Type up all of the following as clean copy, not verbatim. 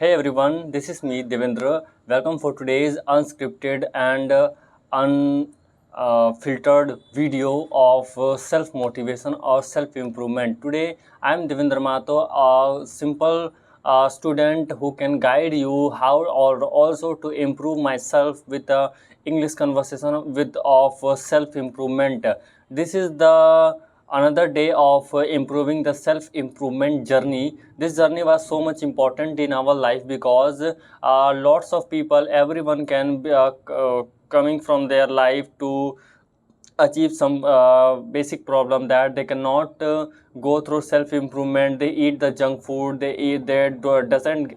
Hey everyone, this is me Devendra. Welcome for today's unscripted and unfiltered video of self motivation or self improvement. Today I am Devendra Mato, a simple student who can guide you how or also to improve myself with English conversation with of self improvement. This is the another day of improving the self improvement journey. This journey was so much important in our life because lots of people, everyone can be coming from their life to achieve some basic problem that they cannot go through self improvement. They eat the junk food, doesn't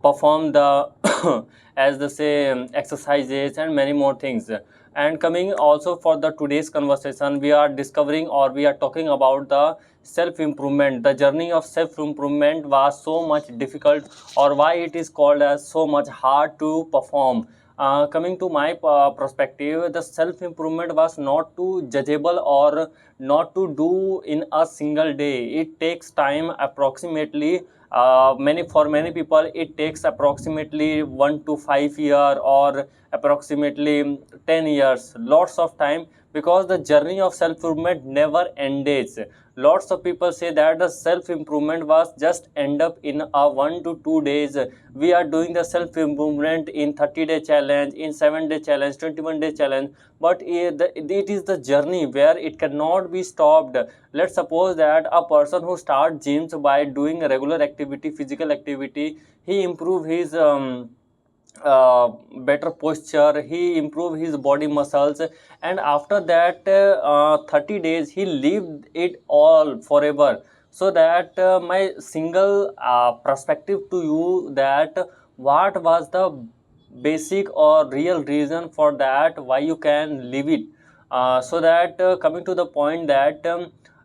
perform the as the same exercises and many more things. And coming also for the today's conversation, we are discovering or we are talking about the self improvement. The journey of self improvement was so much difficult, or why it is called as so much hard to perform. Coming to my perspective, the self improvement was not too judgeable or not to do in a single day. It takes time, approximately many for many people it takes approximately 1 to 5 year or approximately 10 years, lots of time, because the journey of self improvement never ends. Lots of people say that the self improvement was just end up in a 1 to 2 days. We are doing the self improvement in 30-day challenge, in 7-day challenge, 21-day challenge, but it is the journey where it cannot be stopped. Let's suppose that a person who starts gyms by doing a regular activity, physical activity, he improve his better posture, he improve his body muscles, and after that 30 days he lived it all forever. So that my single perspective to you, that what was the basic or real reason for that, why you can live it. So that coming to the point that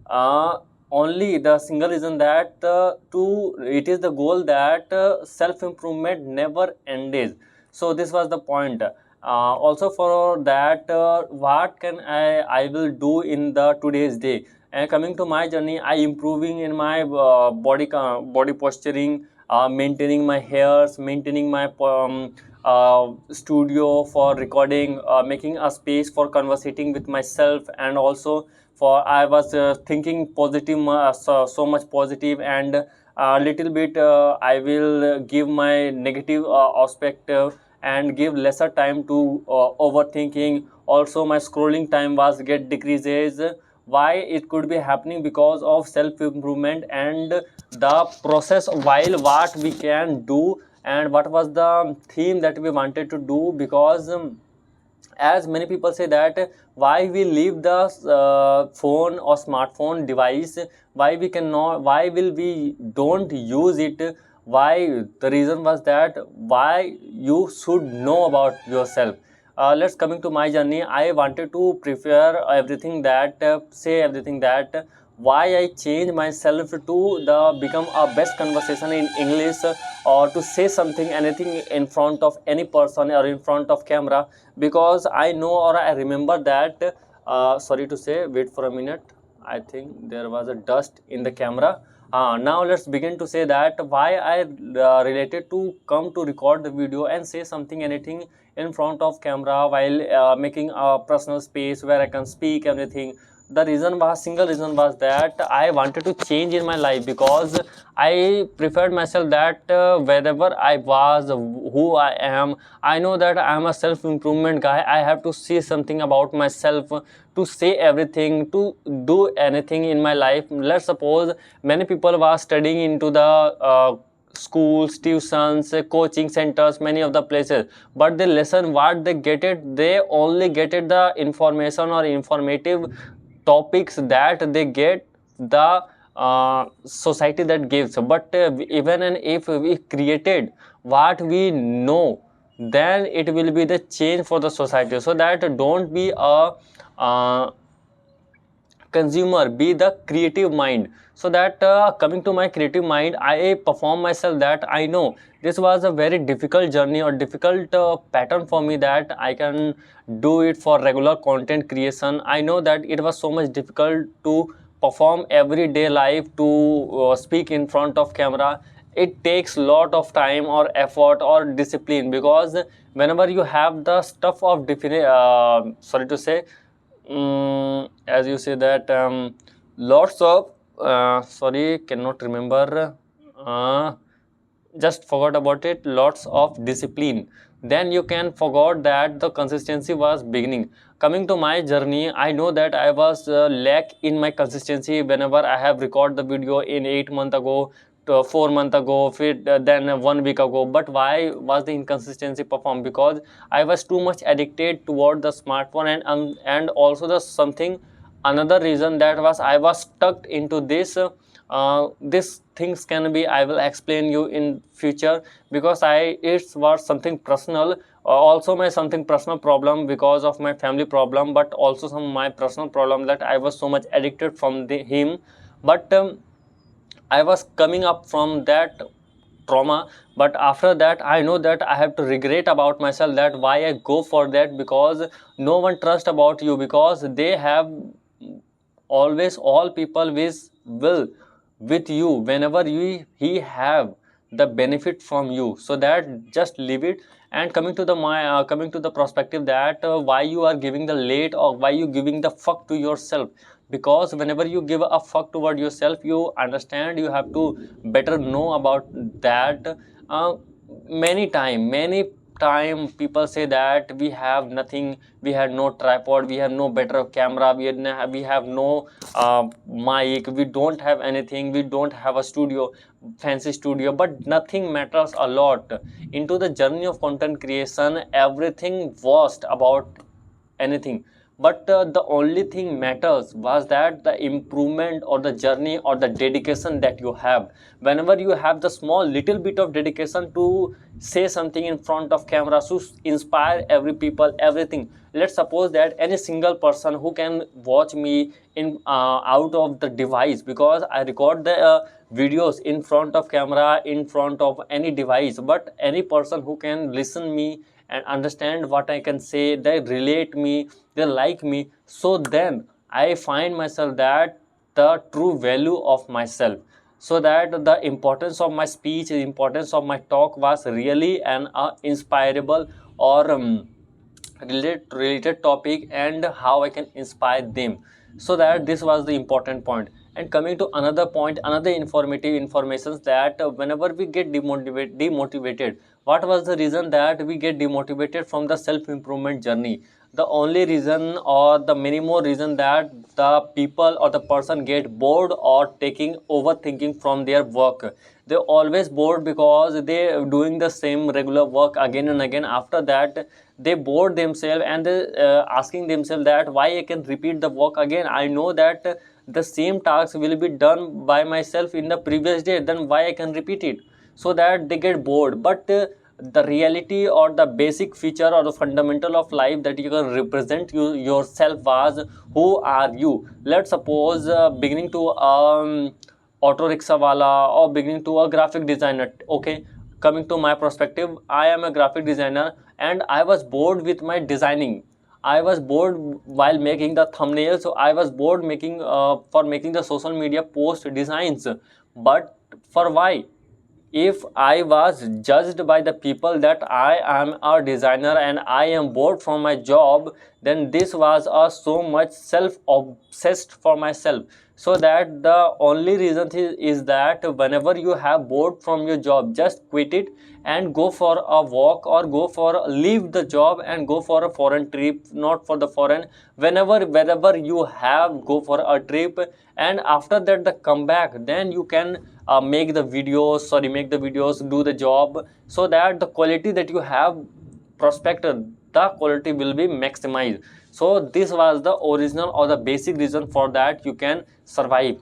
uh, only the single reason that to it is the goal that self improvement never ends. So this was the point. Also for that, what can I will do in the today's day. And coming to my journey, I improving in my body posturing, maintaining my hairs, maintaining my studio for recording, making a space for conversating with myself, and also for I was thinking positive, so much positive, and a little bit I will give my negative aspect, and give lesser time to overthinking. Also my scrolling time was get decreases. Why it could be happening? Because of self improvement and the process while what we can do, and what was the theme that we wanted to do. Because as many people say that why we leave the phone or smartphone device, why we cannot, why will we don't use it. Why? The reason was that why you should know about yourself. Let's coming to my journey, I wanted to prepare everything that say everything that why I change myself to the become a best conversation in English, or to say something anything in front of any person or in front of camera. Because I know or I remember that sorry to say, wait for a minute, I think there was a dust in the camera. Now let's begin to say that why I related to come to record the video and say something anything in front of camera while making a personal space where I can speak everything. The reason was, single reason was that I wanted to change in my life, because I preferred myself that wherever I was, who I am, I know that I am a self improvement guy. I have to see something about myself, to say everything, to do anything in my life. Let's suppose many people were studying into the schools, tuitions, coaching centers, many of the places, but they listen what they get it, they only get it the information or informative topics that they get the society that gives. But even and if we created what we know, then it will be the change for the society. So that don't be a uh, consumer, be the creative mind. So that coming to my creative mind, I perform myself that I know this was a very difficult journey or difficult pattern for me, that I can do it for regular content creation. I know that it was so much difficult to perform everyday life, to speak in front of camera. it takes lot of time or effort or discipline, because whenever you have the stuff of sorry to say, as you say that, lots of sorry, cannot remember, just forgot about it, lots of discipline, then you can forgot that the consistency was beginning. Coming to my journey, I know that I was lack in my consistency whenever I have record the video in 8 month ago, to 4 month ago, then 1 week ago. But why was the inconsistency performed? Because I was too much addicted toward the smartphone, and also the something, another reason, that was I was stuck into this things can be, I will explain you in future, because it was something personal, also my something personal problem because of my family problem, but also some my personal problem, that I was so much addicted from him. But I was coming up from that trauma. But after that I know that I have to regret about myself, that why I go for that, because no one trust about you, because they have always, all people will with you whenever he have the benefit from you, so that just leave it. And coming to the perspective, that why you are giving the late, or why you giving the fuck to yourself, because whenever you give a fuck toward yourself, you understand, you have to better know about that. Many time people say that we have nothing, we had no tripod, we have no better camera, we have no mic, we don't have anything, we don't have a studio, fancy studio. But nothing matters a lot into the journey of content creation. Everything was about anything, but the only thing matters was that the improvement or the journey or the dedication that you have. Whenever you have the small little bit of dedication to say something in front of camera, to inspire every people, everything. Let's suppose that any single person who can watch me in out of the device, because I record the videos in front of camera, in front of any device. But any person who can listen me and understand what I can say, they relate me, they like me, so then I find myself that the true value of myself, so that the importance of my speech, the importance of my talk was really an inspirable or related topic, and how I can inspire them. So that this was the important point. And coming to another point, another informative informations, that whenever we get demotivated, what was the reason that we get demotivated from the self improvement journey? The only reason, or the many more reason, that the people or the person get bored or taking overthinking from their work. They always bored because they doing the same regular work again and again. After that they bored themselves, and they asking themselves that why I can repeat the work again. I know that the same task will be done by myself in the previous day, then why I can repeat it? So that they get bored. But the reality or the basic feature or the fundamental of life that you can represent yourself was, who are you? Let's suppose beginning to auto rickshaw wala, or beginning to a graphic designer. Okay, coming to my perspective, I am a graphic designer, and I was bored with my designing. I was bored while making the thumbnail, so I was bored making for making the social media post designs. But for why? If I was judged by the people that I am a designer and I am bored from my job, then this was a so much self obsessed for myself. So that the only reason is that whenever you have bored from your job, just quit it and go for a walk, or go for leave the job and go for a foreign trip. Not for the foreign, wherever you have, go for a trip. And after that the comeback, then you can make the videos, do the job, so that the quality that you have prospected, the quality will be maximized. So this was the original or the basic reason for that you can survive.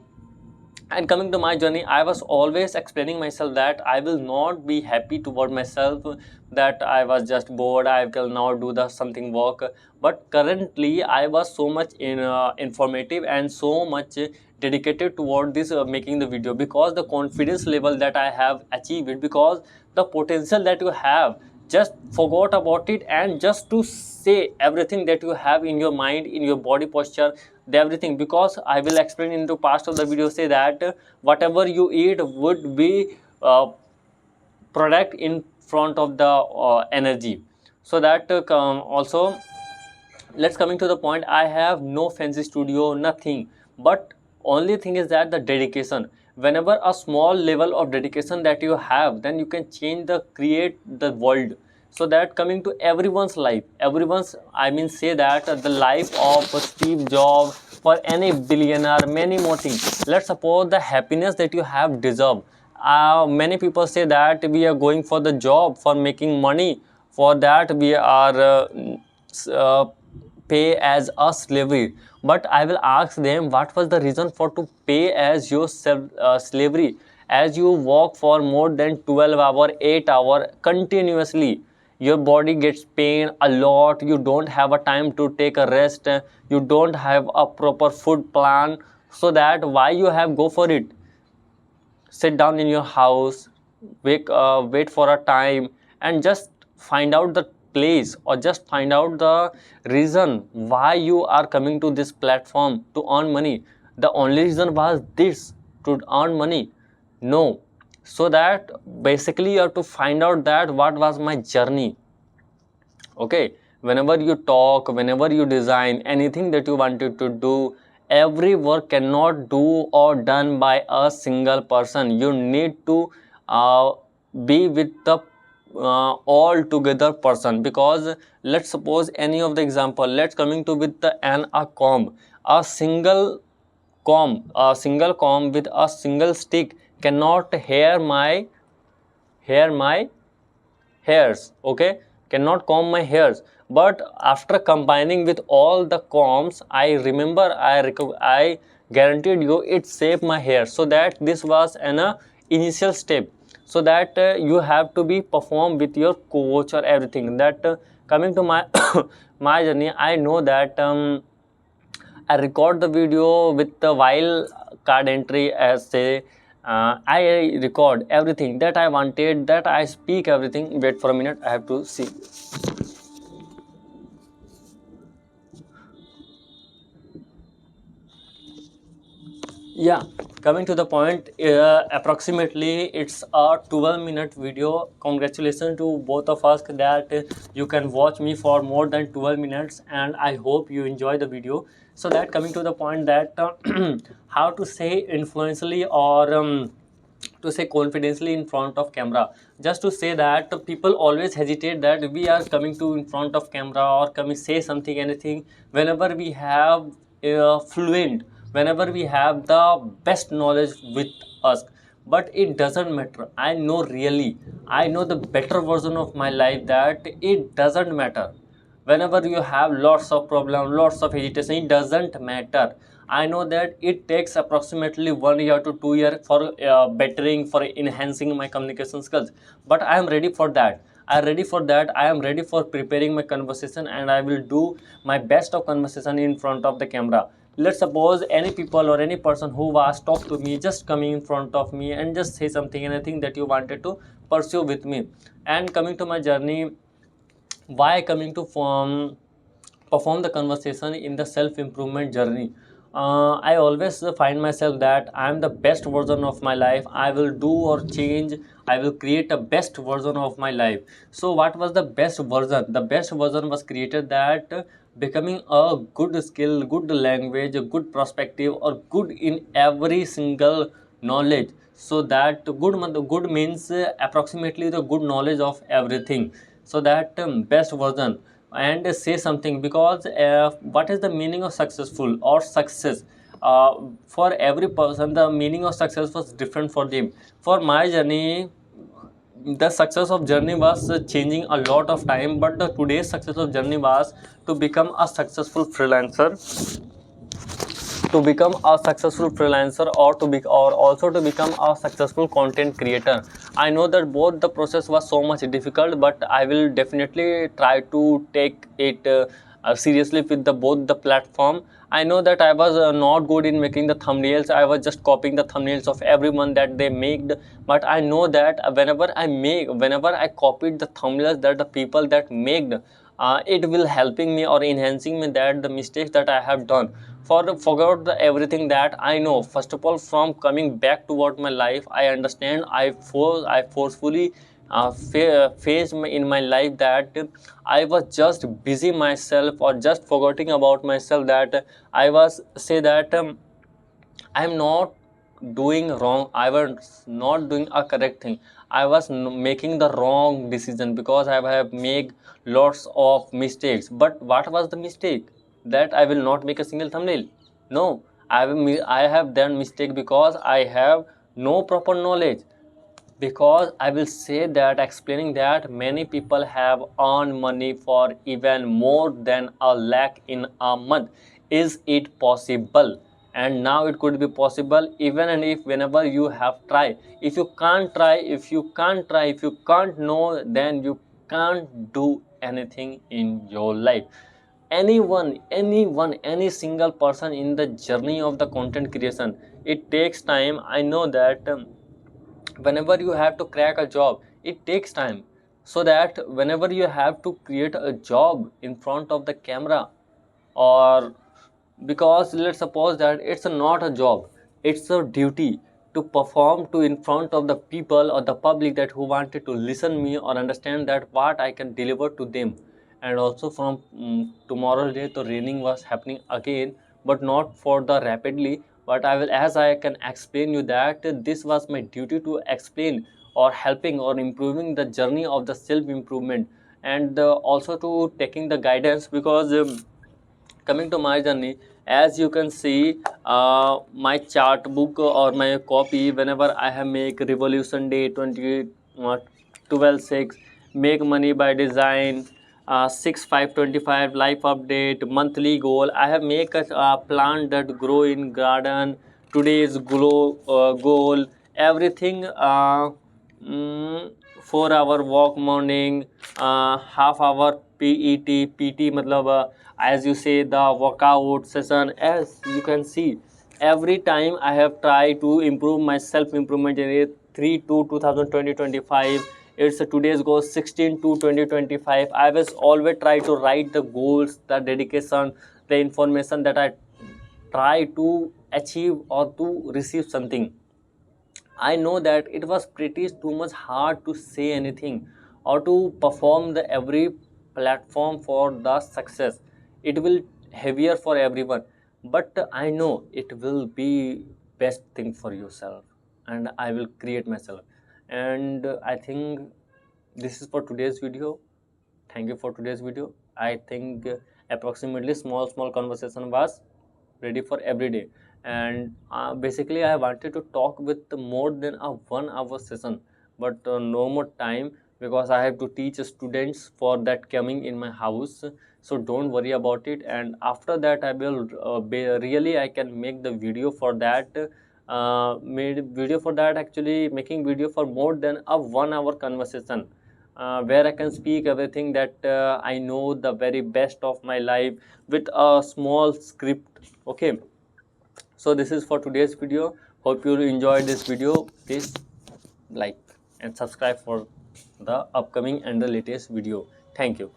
And coming to my journey, I was always explaining myself that I will not be happy toward myself, that I was just bored, I will now do the something work. But currently I was so much informative and so much dedicated toward this making the video, because the confidence level that I have achieved it, because the potential that you have, just forgot about it, and just to say everything that you have in your mind, in your body posture, everything. Because I will explain into past of the video, say that whatever you eat would be product in front of the energy. So that also, let's coming to the point, I have no fancy studio, nothing, but only thing is that the dedication. Whenever a small level of dedication that you have, then you can change the create the world. So that coming to everyone's life, everyone's, I mean say that the life of Steve Jobs, for any billionaire, many more things. Let's suppose the happiness that you have deserve. Many people say that we are going for the job for making money, for that we are uh, pay as a slavery. But I will ask them, what was the reason for to pay as your slavery? As you work for more than 12 hour, 8 hour continuously, your body gets pain a lot, you don't have a time to take a rest, you don't have a proper food plan. So that why you have go for it? Sit down in your house, wait for a time, and just find out the place, or just find out the reason why you are coming to this platform to earn money. The only reason was this, to earn money? No. So that basically you have to find out that what was my journey. Okay, whenever you talk, whenever you design anything that you wanted to do, every work cannot do or done by a single person. You need to uh, be with the all together person. Because let's suppose any of the example, let's coming to with the an a comb, a single comb with a single stick cannot hair my hairs. Okay, cannot comb my hairs. But after combining with all the combs, I remember, I guaranteed you it saved my hair. So that this was an initial step. So that you have to be perform with your coach or everything. That coming to my my journey, I know that I record the video with the while card entry, as say I record everything that I wanted, that I speak everything. Wait for a minute, I have to see. Yeah, coming to the point, approximately it's a 12-minute video. Congratulations to both of us that you can watch me for more than 12 minutes, and I hope you enjoy the video. So that coming to the point that how to say influentially, or to say confidently in front of camera. Just to say that people always hesitate that we are coming to in front of camera or coming say something anything, whenever we have fluent, whenever we have the best knowledge with us. But it doesn't matter, I know, really I know the better version of my life, that it doesn't matter. Whenever you have lots of problem, lots of hesitation, it doesn't matter. I know that it takes approximately 1 year to 2 year for bettering, for enhancing my communication skills. But I am ready for that. I am ready for that. I am ready for preparing my conversation, and I will do my best of conversation in front of the camera. Let's suppose any people or any person who was talk to me, just coming in front of me and just say something, anything that you wanted to pursue with me. And coming to my journey, why coming to perform the conversation in the self improvement journey. I always find myself that I am the best version of my life. I will do or change, I will create a best version of my life. So what was the best version? The best version was created that becoming a good skill, good language, a good perspective, or good in every single knowledge. So that good means approximately the good knowledge of everything. So that best version. And say something, because what is the meaning of successful or success? For every person the meaning of success was different for them. For my journey, the success of journey was changing a lot of time, but the today's success of journey was to become a successful freelancer, to become a successful freelancer, or to be, or also to become a successful content creator. I know that both the process was so much difficult, but I will definitely try to take it seriously with the both the platform. I know that I was not good in making the thumbnails. I was just copying the thumbnails of everyone that they made. But I know that whenever I copied the thumbnails that the people that made, it will helping me or enhancing me that the mistakes that I have done. Forgot the everything that I know. First of all, from coming back toward my life, I understand. I forcefully phase in my life that I was just busy myself or just forgetting about myself, that I was say that I'm not doing wrong, I was not doing a correct thing, I was making the wrong decision because I have made lots of mistakes. But what was the mistake? That I will not make a single thumbnail? No, I have done mistake because I have no proper knowledge. Because I will say that explaining that many people have earned money for even more than a lakh in a month. Is it possible? And now it could be possible, even and if whenever you have tried. If you can't try, if you can't know, then you can't do anything in your life. Anyone, any single person in the journey of the content creation, it takes time. I know that whenever you have to crack a job, it takes time. So that whenever you have to create a job in front of the camera, or because let's suppose that it's not a job, it's a duty to perform to in front of the people or the public that who wanted to listen me or understand that what I can deliver to them. And also from tomorrow day the raining was happening again, but not for the rapidly, but I will, as I can explain you that this was my duty to explain or helping or improving the journey of the self improvement. And also to taking the guidance, because coming to my journey, as you can see, my chart book or my copy, whenever I have make revolution day 20 12 6, make money by design, 6 5 25 life update, monthly goal, I have make a plant that grow in garden, today's goal, everything. 4 hour walk morning, half hour PT मतलब as you say the workout session. As you can see, every time I have tried to improve my self improvement in 3 to 2020-25. It's today's goal 16 to 2025. I was always try to write the goals, the dedication, the information that I try to achieve or to receive something. I know that it was pretty too much hard to say anything or to perform the every platform for the success. It will heavier for everyone, but I know it will be best thing for yourself, and I will create myself. And I think this is for today's video. Thank you for today's video. I think approximately small conversation was ready for every day. And basically I wanted to talk with more than a 1 hour session, but no more time, because I have to teach students for that coming in my house. So don't worry about it, and after that I will really I can make the video for that. Made video for that, actually making video for more than a 1 hour conversation, where I can speak everything that I know, the very best of my life, with a small script. Okay, so this is for today's video. Hope you enjoyed this video. Please like and subscribe for the upcoming and the latest video. Thank you.